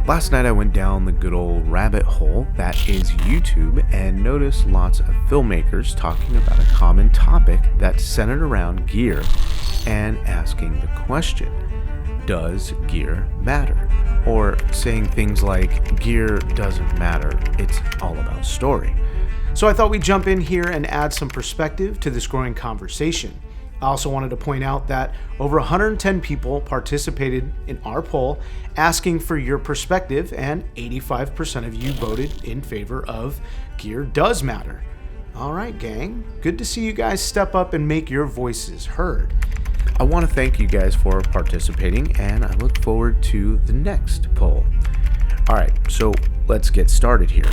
Last night I went down the good old rabbit hole that is YouTube and noticed lots of filmmakers talking about a common topic that's centered around gear and asking the question, does gear matter? Or saying things like, gear doesn't matter, it's all about story. So I thought we'd jump in here and add some perspective to this growing conversation. I also wanted to point out that over 110 people participated in our poll asking for your perspective, and 85% of you voted in favor of gear does matter. All right, gang, good to see you guys step up and make your voices heard. I want to thank you guys for participating, and I look forward to the next poll. All right, so let's get started here.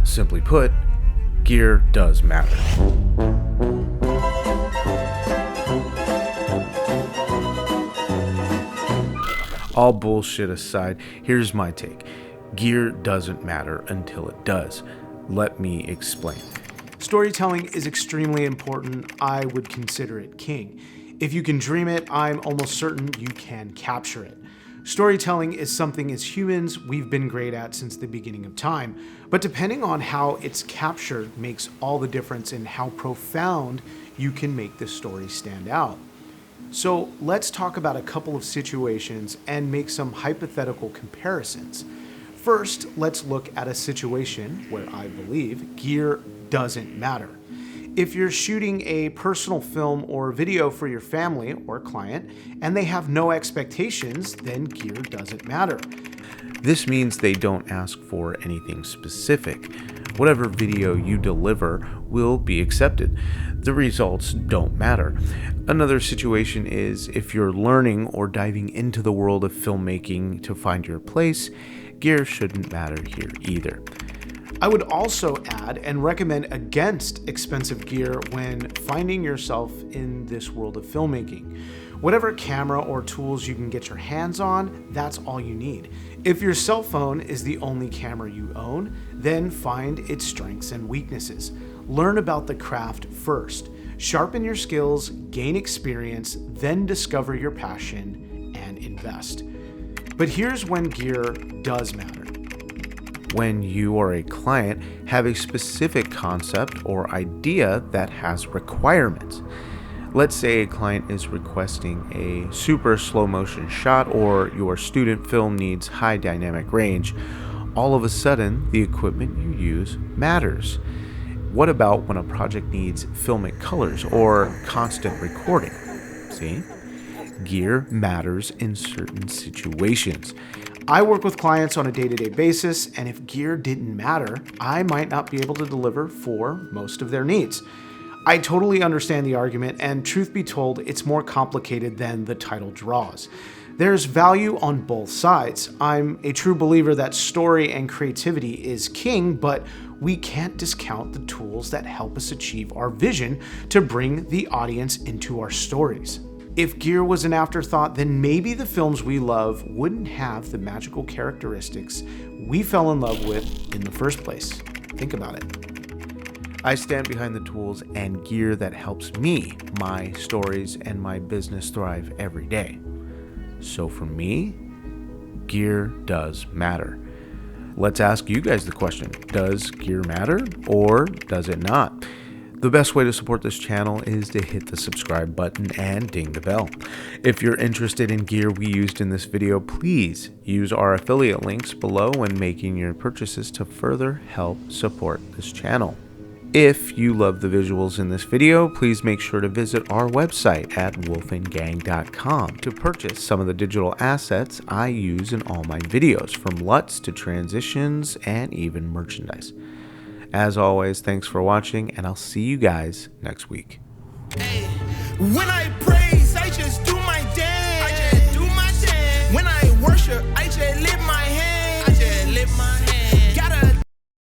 Simply put, gear does matter. All bullshit aside, here's my take. Gear doesn't matter until it does. Let me explain. Storytelling is extremely important. I would consider it king. If you can dream it, I'm almost certain you can capture it. Storytelling is something as humans we've been great at since the beginning of time, but depending on how it's captured makes all the difference in how profound you can make the story stand out. So let's talk about a couple of situations and make some hypothetical comparisons. First, let's look at a situation where I believe gear doesn't matter. If you're shooting a personal film or video for your family or client and they have no expectations, then gear doesn't matter. This means they don't ask for anything specific. Whatever video you deliver will be accepted. The results don't matter. Another situation is if you're learning or diving into the world of filmmaking to find your place, gear shouldn't matter here either. I would also add and recommend against expensive gear when finding yourself in this world of filmmaking. Whatever camera or tools you can get your hands on, that's all you need. If your cell phone is the only camera you own, then find its strengths and weaknesses. Learn about the craft first. Sharpen your skills, gain experience, then discover your passion and invest. But here's when gear does matter. When you or a client have a specific concept or idea that has requirements. Let's say a client is requesting a super slow motion shot or your student film needs high dynamic range. All of a sudden, the equipment you use matters. What about when a project needs filmic colors or constant recording? See? Gear matters in certain situations. I work with clients on a day-to-day basis, and if gear didn't matter, I might not be able to deliver for most of their needs. I totally understand the argument, and truth be told, it's more complicated than the title draws. There's value on both sides. I'm a true believer that story and creativity is king, but we can't discount the tools that help us achieve our vision to bring the audience into our stories. If gear was an afterthought, then maybe the films we love wouldn't have the magical characteristics we fell in love with in the first place. Think about it. I stand behind the tools and gear that helps me, my stories, and my business thrive every day. So for me, gear does matter. Let's ask you guys the question, does gear matter or does it not? The best way to support this channel is to hit the subscribe button and ding the bell. If you're interested in gear we used in this video, please use our affiliate links below when making your purchases to further help support this channel. If you love the visuals in this video, please make sure to visit our website at wulfandgang.com to purchase some of the digital assets I use in all my videos, from LUTs to transitions and even merchandise. As always, thanks for watching, and I'll see you guys next week. When I